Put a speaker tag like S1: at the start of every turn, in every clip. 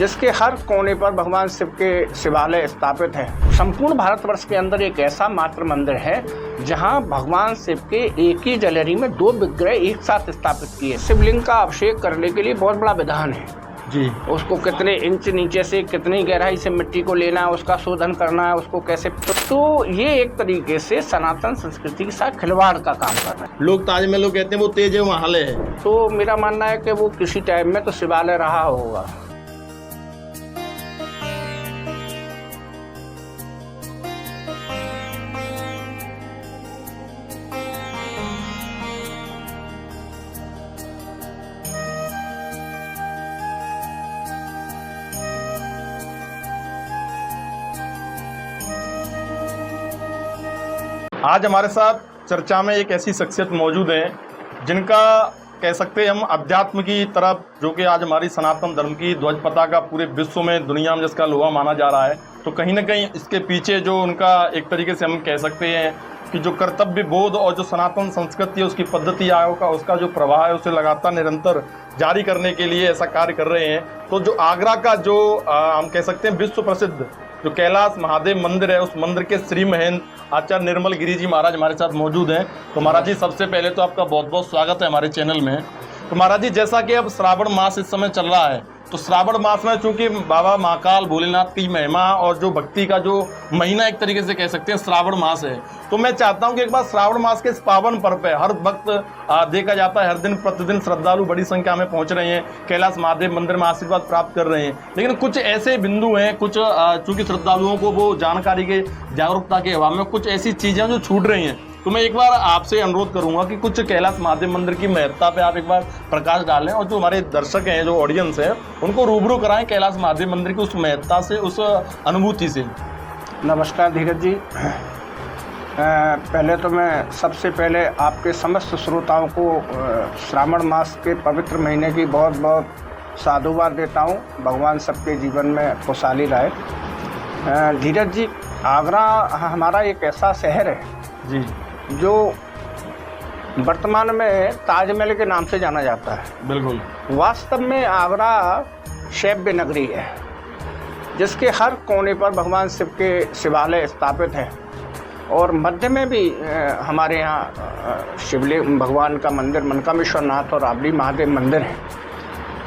S1: जिसके हर कोने पर भगवान शिव के शिवालय स्थापित है। संपूर्ण भारतवर्ष के अंदर एक ऐसा मात्र मंदिर है जहां भगवान शिव के एक ही जलेरी में 2 विग्रह एक साथ स्थापित किए। शिवलिंग का अभिषेक करने के लिए बहुत बड़ा विधान है
S2: जी।
S1: उसको कितने इंच नीचे से कितनी गहराई से मिट्टी को लेना है, उसका शोधन करना है, उसको कैसे, तो ये एक तरीके से सनातन संस्कृति के साथ खिलवाड़ का काम कर रहे हैं।
S2: लोग ताजमहल कहते हैं वो तेज महल है,
S1: तो मेरा मानना है कि वो किसी टाइम में तो शिवालय रहा होगा।
S2: आज हमारे साथ चर्चा में एक ऐसी शख्सियत मौजूद है जिनका कह सकते हैं हम अध्यात्म की तरफ, जो कि आज हमारी सनातन धर्म की ध्वज पताका पूरे विश्व में दुनिया में जिसका लोहा माना जा रहा है, तो कहीं ना कहीं इसके पीछे जो उनका एक तरीके से हम कह सकते हैं कि जो कर्तव्य बोध और जो सनातन संस्कृति है उसकी पद्धति आयोग का उसका जो प्रवाह है उसे लगातार निरंतर जारी करने के लिए ऐसा कार्य कर रहे हैं। तो जो आगरा का जो हम कह सकते हैं विश्व प्रसिद्ध जो कैलाश महादेव मंदिर है, उस मंदिर के श्री महंत आचार्य निर्मल गिरी जी महाराज हमारे साथ मौजूद हैं। तो महाराज जी, सबसे पहले तो आपका बहुत बहुत स्वागत है हमारे चैनल में। तो महाराज जी, जैसा कि अब श्रावण मास इस समय चल रहा है, तो श्रावण मास में चूंकि बाबा महाकाल भोलेनाथ की महिमा और जो भक्ति का जो महीना एक तरीके से कह सकते हैं श्रावण मास है, तो मैं चाहता हूं कि एक बार श्रावण मास के इस पावन पर्व पे हर वक्त देखा जाता है, हर दिन प्रतिदिन श्रद्धालु बड़ी संख्या में पहुंच रहे हैं, कैलाश महादेव मंदिर में आशीर्वाद प्राप्त कर रहे हैं, लेकिन कुछ ऐसे बिंदु हैं, कुछ चूंकि श्रद्धालुओं को वो जानकारी के जागरूकता के अभाव में कुछ ऐसी चीजें जो छूट रही हैं, तो मैं एक बार आपसे अनुरोध करूंगा कि कुछ कैलाश महादेव मंदिर की महत्ता पे आप एक बार प्रकाश डालें और जो हमारे दर्शक हैं, जो ऑडियंस है, उनको रूबरू कराएं कैलाश महादेव मंदिर की उस महत्ता से, उस अनुभूति से।
S1: नमस्कार धीरज जी। पहले तो मैं सबसे पहले आपके समस्त श्रोताओं को श्रावण मास के पवित्र महीने की बहुत बहुत साधुवाद देता हूँ। भगवान सबके जीवन में खुशहाली रहे। धीरज जी, आगरा हमारा एक ऐसा शहर है
S2: जी
S1: जो वर्तमान में ताजमहल के नाम से जाना जाता है।
S2: बिल्कुल।
S1: वास्तव में आगरा शैव्य नगरी है जिसके हर कोने पर भगवान शिव के शिवालय स्थापित है और मध्य में भी हमारे यहाँ शिवलिंग भगवान का मंदिर मनकामेश्वर नाथ और राबड़ी महादेव मंदिर है।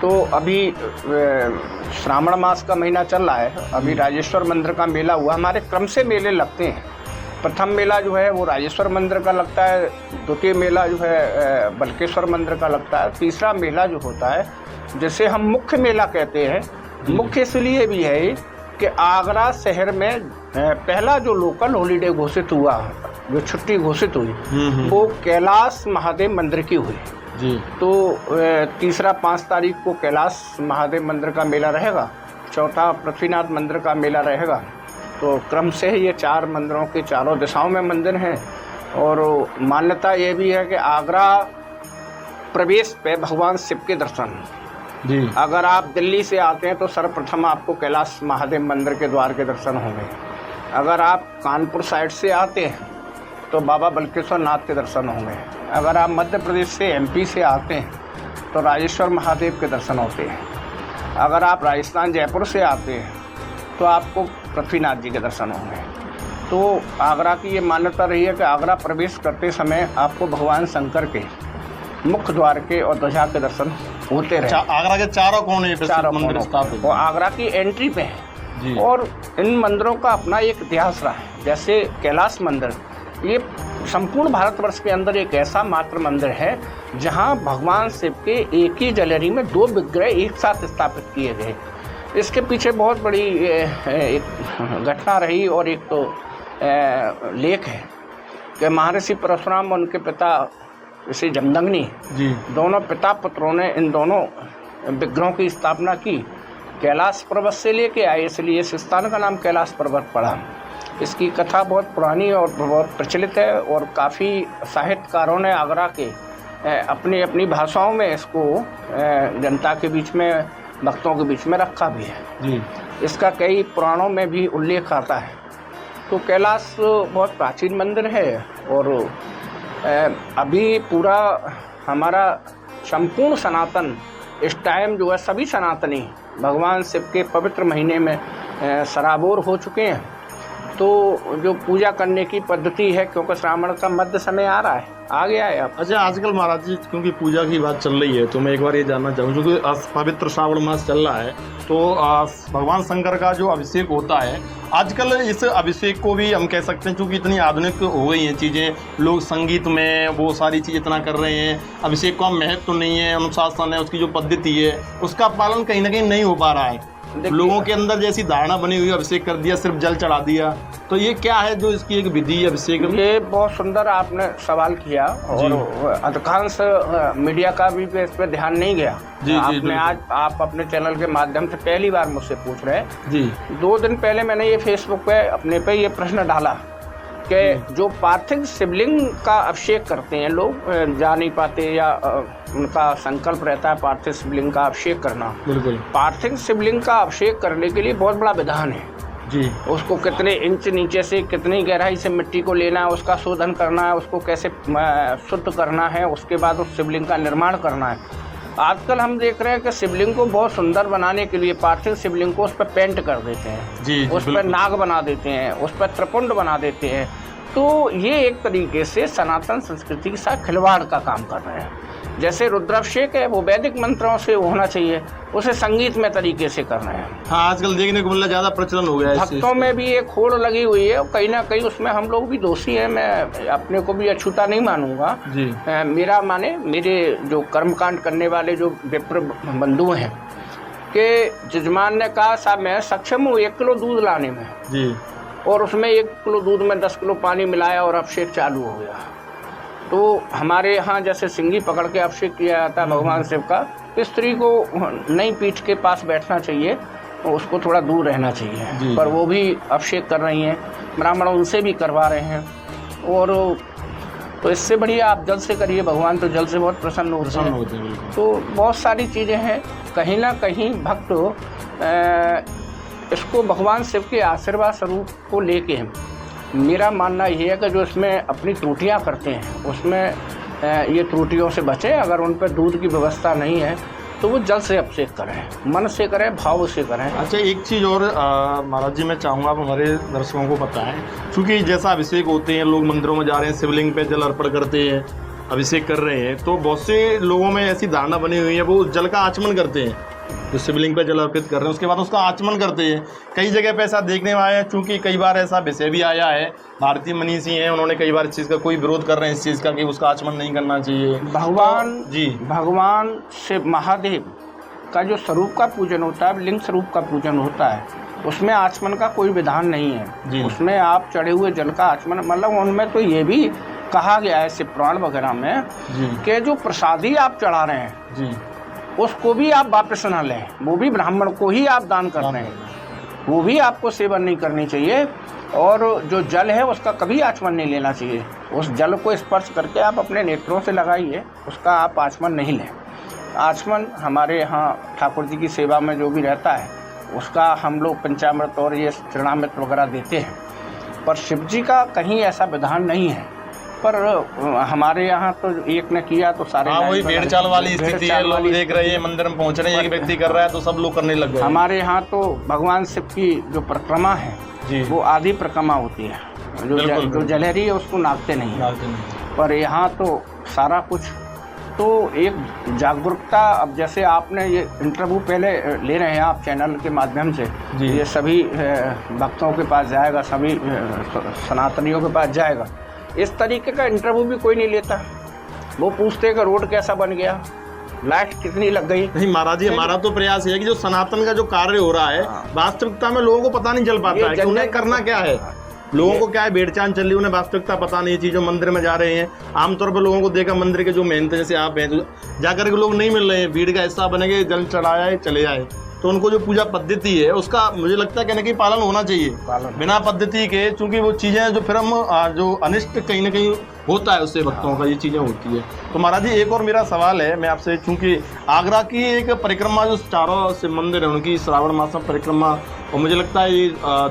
S1: तो अभी श्रावण मास का महीना चल रहा है, अभी राजेश्वर मंदिर का मेला हुआ। हमारे क्रम से मेले लगते हैं। प्रथम मेला जो है वो राजेश्वर मंदिर का लगता है, द्वितीय मेला जो है बल्केश्वर मंदिर का लगता है, तीसरा मेला जो होता है जिसे हम मुख्य मेला कहते हैं। मुख्य इसलिए भी है कि आगरा शहर में पहला जो लोकल हॉलीडे घोषित हुआ, जो छुट्टी घोषित हुई, वो कैलाश महादेव मंदिर की हुई
S2: जी।
S1: तो तीसरा 5 तारीख को कैलाश महादेव मंदिर का मेला रहेगा, चौथा पृथ्वीनाथ मंदिर का मेला रहेगा। तो क्रम से ये 4 मंदिरों के चारों दिशाओं में मंदिर हैं और मान्यता ये भी है कि आगरा प्रवेश पे भगवान शिव के दर्शन
S2: जी।
S1: अगर आप दिल्ली से आते हैं तो सर्वप्रथम आपको कैलाश महादेव मंदिर के द्वार के दर्शन होंगे। अगर आप कानपुर साइड से आते हैं तो बाबा बल्केश्वर नाथ के दर्शन होंगे। अगर आप मध्य प्रदेश से MP से आते हैं तो राजेश्वर महादेव के दर्शन होते हैं। अगर आप राजस्थान जयपुर से आते हैं तो आपको पृथ्वीनाथ जी के दर्शन होंगे। तो आगरा की ये मान्यता रही है कि आगरा प्रवेश करते समय आपको भगवान शंकर के मुख्य द्वार के और ध्वजा के दर्शन होते रहे।
S2: आगरा के चारों कोने मंदिर स्थापित
S1: और आगरा की एंट्री पे है
S2: जी।
S1: और इन मंदिरों का अपना एक इतिहास रहा है। जैसे कैलाश मंदिर, ये संपूर्ण भारतवर्ष के अंदर एक ऐसा मात्र मंदिर है जहां भगवान शिव के एक ही जलेरी में 2 विग्रह एक साथ स्थापित किए गए। इसके पीछे बहुत बड़ी एक घटना रही और एक तो लेख है कि महर्षि परशुराम और उनके पिता ऋषि जमदग्नि
S2: जी,
S1: दोनों पिता पुत्रों ने इन दोनों विग्रहों की स्थापना की। कैलाश पर्वत से लेके आए, इसलिए इस स्थान का नाम कैलाश पर्वत पड़ा। इसकी कथा बहुत पुरानी और बहुत प्रचलित है और काफ़ी साहित्यकारों ने आगरा के अपनी अपनी भाषाओं में इसको जनता के बीच में, भक्तों के बीच में रखा भी है
S2: जी।
S1: इसका कई पुराणों में भी उल्लेख आता है। तो कैलाश बहुत प्राचीन मंदिर है और अभी पूरा हमारा संपूर्ण सनातन इस टाइम जो है सभी सनातनी भगवान शिव के पवित्र महीने में सराबोर हो चुके हैं। तो जो पूजा करने की पद्धति है, क्योंकि श्रावण का मध्य समय आ रहा है, आ गया है अब।
S2: अच्छा, आजकल महाराज जी क्योंकि पूजा की बात चल रही है तो मैं एक बार ये जानना चाहूँ, क्योंकि पवित्र श्रावण मास चल रहा है तो भगवान शंकर का जो अभिषेक होता है, आजकल इस अभिषेक को भी हम कह सकते हैं क्योंकि इतनी आधुनिक हो गई हैं चीज़ें, लोग संगीत में वो सारी चीज़ इतना कर रहे हैं, अभिषेक का महत्व नहीं है, अनुशासन है, उसकी जो पद्धति है उसका पालन कहीं ना कहीं नहीं हो पा रहा है। लोगों के अंदर जैसी धारणा बनी हुई, अभिषेक कर दिया, सिर्फ जल चढ़ा दिया, तो ये क्या है जो इसकी एक विधि है अभिषेक?
S1: ये बहुत सुंदर आपने सवाल किया और अधिकांश मीडिया का भी इस पर ध्यान नहीं गया। आपने आज आप अपने चैनल के माध्यम से पहली बार मुझसे पूछ रहे हैं जी। 2 दिन पहले मैंने ये फेसबुक पे अपने पे ये प्रश्न डाला कि जो पार्थिव शिवलिंग का अभिषेक करते हैं लोग, जा नहीं पाते या उनका संकल्प रहता है पार्थिव शिवलिंग का अभिषेक करना। बिल्कुल। पार्थिव शिवलिंग का अभिषेक करने के लिए बहुत बड़ा विधान है जी। उसको कितने इंच नीचे से कितनी गहराई से मिट्टी को लेना है, उसका शोधन करना है, उसको कैसे शुद्ध करना है, उसके बाद उस शिवलिंग का निर्माण करना है। आजकल हम देख रहे हैं कि शिवलिंग को बहुत सुंदर बनाने के लिए पार्थिव शिवलिंग को उस पर पेंट कर देते हैं जी, उस पर नाग बना देते हैं, उस पर त्रिपुंड बना देते हैं। तो ये एक तरीके से सनातन संस्कृति के साथ खिलवाड़ का काम कर रहे हैं। जैसे रुद्राभिषेक है वो वैदिक मंत्रों से होना चाहिए, उसे संगीत में तरीके से कर रहे हैं। हाँ, आजकल देखने को मिलना ज़्यादा प्रचलन हो गया है। भक्तों में भी एक होड़ लगी हुई है और कहीं ना कहीं उसमें हम लोग भी दोषी हैं। मैं अपने को भी अछूता नहीं मानूंगा जी। मेरा माने मेरे जो कर्मकांड करने वाले जो विप्र बंधु हैं कि जजमान ने कहा साहब मैं सक्षम हूँ 1 किलो दूध लाने में जी, और उसमें 1 किलो दूध में 10 किलो पानी मिलाया और अभिषेक चालू हो गया। तो हमारे यहाँ जैसे सिंगी पकड़ के अभिषेक किया जाता है भगवान शिव का, स्त्री को नई पीठ के पास बैठना चाहिए, तो उसको थोड़ा दूर रहना चाहिए, पर वो भी अभिषेक कर रही हैं, ब्राह्मण उनसे भी करवा रहे हैं। और तो इससे बढ़िया आप जल से करिए, भगवान तो जल से बहुत प्रसन्न होते हैं। तो बहुत सारी चीज़ें हैं, कहीं ना कहीं भक्त इसको भगवान शिव के आशीर्वाद स्वरूप को लेके मेरा मानना ये है कि जो इसमें अपनी त्रुटियां करते हैं उसमें ये त्रुटियों से बचें। अगर उन पर दूध की व्यवस्था नहीं है तो वो जल से अभिषेक करें, मन से करें, भाव से करें। अच्छा, एक चीज़ और महाराज जी मैं चाहूँगा आप हमारे दर्शकों को बताएं, क्योंकि जैसा अभिषेक होते हैं, लोग मंदिरों में जा रहे हैं, शिवलिंग पे जल अर्पण करते हैं, अभिषेक कर रहे हैं, तो बहुत से लोगों में ऐसी धारणा बनी हुई है वो जल का आचमन करते हैं, जो शिवलिंग पे जल अर्पित कर रहे हैं उसके बाद उसका आचमन करते हैं। कई जगह पे ऐसा देखने में आया है, चूँकि कई बार ऐसा विषय भी आया है, भारतीय मनीषी हैं, उन्होंने कई बार इस चीज़ का कोई विरोध कर रहे हैं इस चीज़ का कि उसका आचमन नहीं करना चाहिए। भगवान जी, भगवान शिव महादेव का जो स्वरूप का पूजन होता है, लिंग स्वरूप का पूजन होता है, उसमें आचमन का कोई विधान नहीं है। उसमें आप चढ़े हुए जल का आचमन, मतलब उनमें तो ये भी कहा गया है शिव पुराण वगैरह में कि जो प्रसादी आप चढ़ा रहे हैं जी, उसको भी आप वापस न लें, वो भी ब्राह्मण को ही आप दान कर रहे हैं, वो भी आपको सेवन नहीं करनी चाहिए। और जो जल है उसका कभी आचमन नहीं लेना चाहिए। उस जल को स्पर्श करके आप अपने नेत्रों से लगाइए, उसका आप आचमन नहीं लें। आचमन हमारे यहाँ ठाकुर जी की सेवा में जो भी रहता है उसका हम लोग पंचामृत और ये चरणामृत वगैरह देते हैं, पर शिव जी का कहीं ऐसा विधान नहीं है। पर हमारे यहाँ तो एक ने किया तो सारे, वही भेड़ चाल वाली स्थिति है, लोग देख रहे हैं मंदिर में पहुँच रहे हैं, एक व्यक्ति कर रहा है तो सब लोग करने लग गए। हमारे यहाँ तो भगवान शिव की जो परिक्रमा है जी, वो आधी परिक्रमा होती है, जो जलहरी है उसको नापते नहीं है, पर यहाँ तो सारा कुछ। तो एक जागरूकता, अब जैसे आपने ये इंटरव्यू पहले ले रहे हैं आप चैनल के माध्यम से, ये सभी भक्तों के पास जाएगा, सभी सनातनियों के पास जाएगा। इस तरीके का इंटरव्यू भी कोई नहीं लेता। वो पूछते हैं कि रोड कैसा बन गया, लाइट कितनी लग गई। नहीं महाराज जी, हमारा तो प्रयास है कि जो सनातन का जो कार्य हो रहा है वास्तविकता में लोगों को पता नहीं चल पाता है कि उन्हें करना क्या है। लोगों को क्या है, भेड़चाल चल रही है, उन्हें वास्तविकता पता नहीं है। चीज़ों मंदिर में जा रहे हैं, आमतौर पर लोगों को देखा मंदिर के जो मेहनत जैसे आप हैं, जाकर के लोग नहीं मिल रहे हैं, भीड़ का हिस्सा बनेंगे, जल चढ़ाया है चले आए। तो उनको जो पूजा पद्धति है उसका मुझे लगता है कहीं ना कहीं पालन होना चाहिए, बिना पद्धति के, क्योंकि वो चीज़ें जो फिर हम जो अनिष्ट कहीं ना कहीं होता है उससे भक्तों का, ये चीज़ें होती है। तो महाराज जी एक और मेरा सवाल है मैं आपसे, चूँकि आगरा की एक परिक्रमा जो चारों शिव मंदिर है उनकी श्रावण मास में परिक्रमा
S2: और मुझे लगता है ये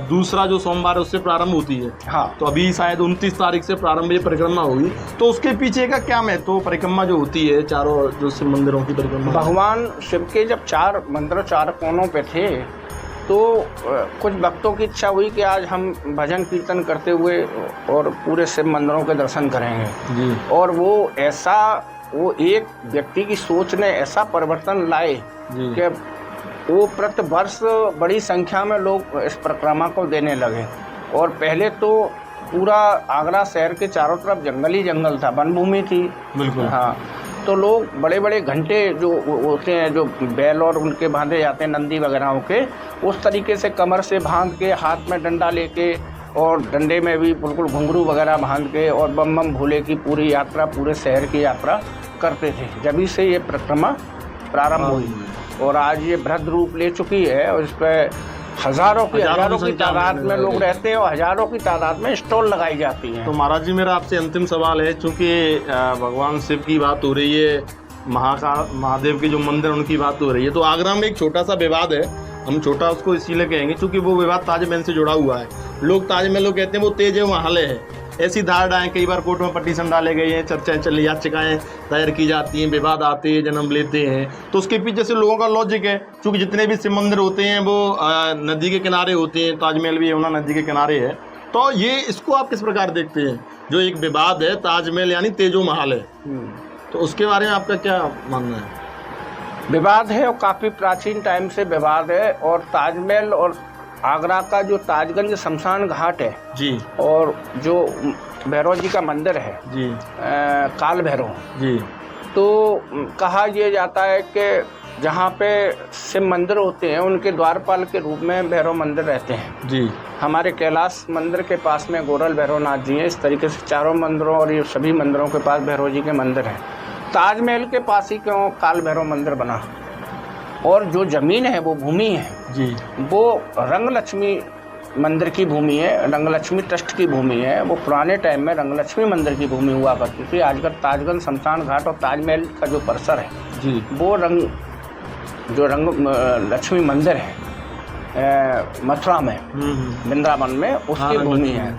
S2: दूसरा जो सोमवार है उससे प्रारंभ होती है।
S1: हाँ।
S2: तो अभी शायद 29 तारीख से प्रारंभ ये परिक्रमा होगी। तो उसके पीछे का क्या महत्व, तो परिक्रमा जो होती है चारों जो शिव मंदिरों की परिक्रमा,
S1: भगवान शिव के जब 4 मंदिर 4 कोनों पे थे तो कुछ भक्तों की इच्छा हुई कि आज हम भजन कीर्तन करते हुए और पूरे शिव मंदिरों के दर्शन करेंगे
S2: जी।
S1: और वो एक व्यक्ति की सोच ने ऐसा परिवर्तन लाए कि वो प्रति वर्ष बड़ी संख्या में लोग इस परिक्रमा को देने लगे। और पहले तो पूरा आगरा शहर के चारों तरफ जंगल ही जंगल था, वन भूमि थी।
S2: बिल्कुल।
S1: हाँ, तो लोग बड़े बड़े घंटे जो होते हैं, जो बैल और उनके बांधे जाते हैं नंदी वगैरह के, उस तरीके से कमर से बांध के, हाथ में डंडा लेके और डंडे में भी बिल्कुल घुंघरू वगैरह बांध के और बम बम भोले की पूरी यात्रा, पूरे शहर की यात्रा करते थे। जब से ये परिक्रमा प्रारंभ हुई और आज ये बृहद रूप ले चुकी है और इस पर हजारों की तादाद में लोग रहते हैं और हजारों की तादाद में स्टॉल लगाई जाती हैं।
S2: तो महाराज जी, मेरा आपसे अंतिम सवाल है, चूँकि भगवान शिव की बात हो रही है, महादेव के जो मंदिर उनकी बात हो रही है, तो आगरा में एक छोटा सा विवाद है, हम छोटा उसको इसीलिए कहेंगे क्योंकि वो विवाद ताजमहल से जुड़ा हुआ है। लोग ताजमहल को कहते हैं वो तेज महल है, ऐसी धारणाएं कई बार कोर्ट में पटिशन डाले गए हैं, चर्चाएं चली, याचिकाएं दायर की जाती हैं, विवाद आते हैं, जन्म लेते हैं। तो उसके पीछे से लोगों का लॉजिक है, क्योंकि जितने भी शिव मंदिर होते हैं वो नदी के किनारे होते हैं, ताजमहल भी यमुना नदी के किनारे है। तो ये इसको आप किस प्रकार देखते हैं, जो एक विवाद है ताजमहल यानी तेजो महल है, तो उसके बारे में आपका क्या मानना है?
S1: विवाद है और काफ़ी प्राचीन टाइम से विवाद है। और ताजमहल और आगरा का जो ताजगंज शमशान घाट है
S2: जी, और
S1: जो भैरव जी का मंदिर है
S2: जी,
S1: काल भैरव
S2: जी,
S1: तो कहा यह जाता है कि जहाँ पे शिव मंदिर होते हैं उनके द्वारपाल के रूप में भैरव मंदिर रहते हैं
S2: जी।
S1: हमारे कैलाश मंदिर के पास में गोरल भैरवनाथ जी हैं। इस तरीके से चारों मंदिरों और ये सभी मंदिरों के पास भैरव जी के मंदिर हैं। ताजमहल के पास ही क्यों काल भैरव मंदिर बना? और जो ज़मीन है वो भूमि है
S2: जी,
S1: वो रंगलक्ष्मी मंदिर की भूमि है, रंगलक्ष्मी ट्रस्ट की भूमि है। वो पुराने टाइम में रंगलक्ष्मी मंदिर की भूमि हुआ करती थी। आजकल ताजगंज शमशान घाट और ताजमहल का जो परिसर है
S2: जी,
S1: वो रंग लक्ष्मी मंदिर है मथुरा में, वृंदावन में, उसकी भूमि है।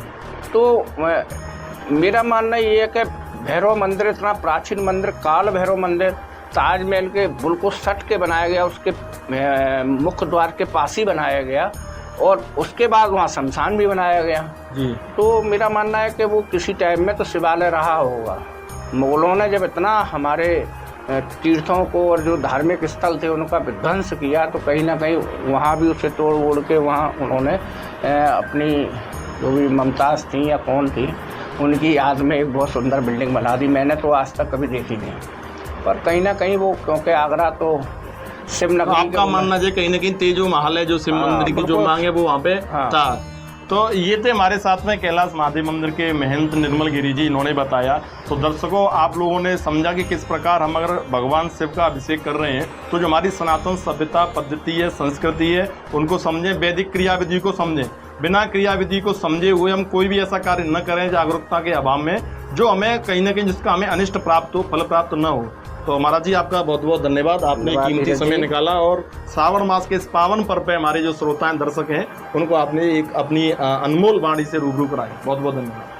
S1: तो मेरा मानना ये है कि भैरव मंदिर इतना प्राचीन मंदिर, काल भैरव मंदिर ताजमहल के बिल्कुल सट के बनाया गया, उसके मुख्य द्वार के पास ही बनाया गया और उसके बाद वहाँ शमशान भी बनाया गया
S2: जी।
S1: तो मेरा मानना है कि वो किसी टाइम में तो शिवालय रहा होगा। मुगलों ने जब इतना हमारे तीर्थों को और जो धार्मिक स्थल थे उनका विध्वंस किया तो कहीं ना कहीं वहाँ भी उसे तोड़ ओड़ के वहाँ उन्होंने अपनी जो भी मुमताज़ थी या कौन थी उनकी याद में एक बहुत सुंदर बिल्डिंग बना दी। मैंने तो आज तक कभी देखी नहीं, पर कहीं ना कहीं वो, क्योंकि आगरा तो शिव नगरी,
S2: आपका मानना है कहीं ना कहीं तेजो महल है, जो शिव मंदिर की जो मांग है वो वहाँ पे था। तो ये थे हमारे साथ में कैलाश महादेव मंदिर के महंत निर्मल गिरी जी, इन्होंने बताया। तो दर्शकों, आप लोगों ने समझा कि किस प्रकार हम अगर भगवान शिव का अभिषेक कर रहे हैं तो जो हमारी सनातन सभ्यता पद्धति है, संस्कृति है, उनको समझें, वैदिक क्रियाविधि को समझें। बिना क्रियाविधि को समझे हुए हम कोई भी ऐसा कार्य न करें जागरूकता के अभाव में, जो हमें कहीं ना कहीं जिसका हमें अनिष्ट प्राप्त हो, फल प्राप्त न हो। तो महाराज जी, आपका बहुत बहुत धन्यवाद, आपने कीमती समय निकाला और श्रावण मास के इस पावन पर्व पे हमारे जो श्रोता हैं, दर्शक हैं, उनको आपने एक अपनी अनमोल वाणी से रूबरू कराया। बहुत बहुत धन्यवाद।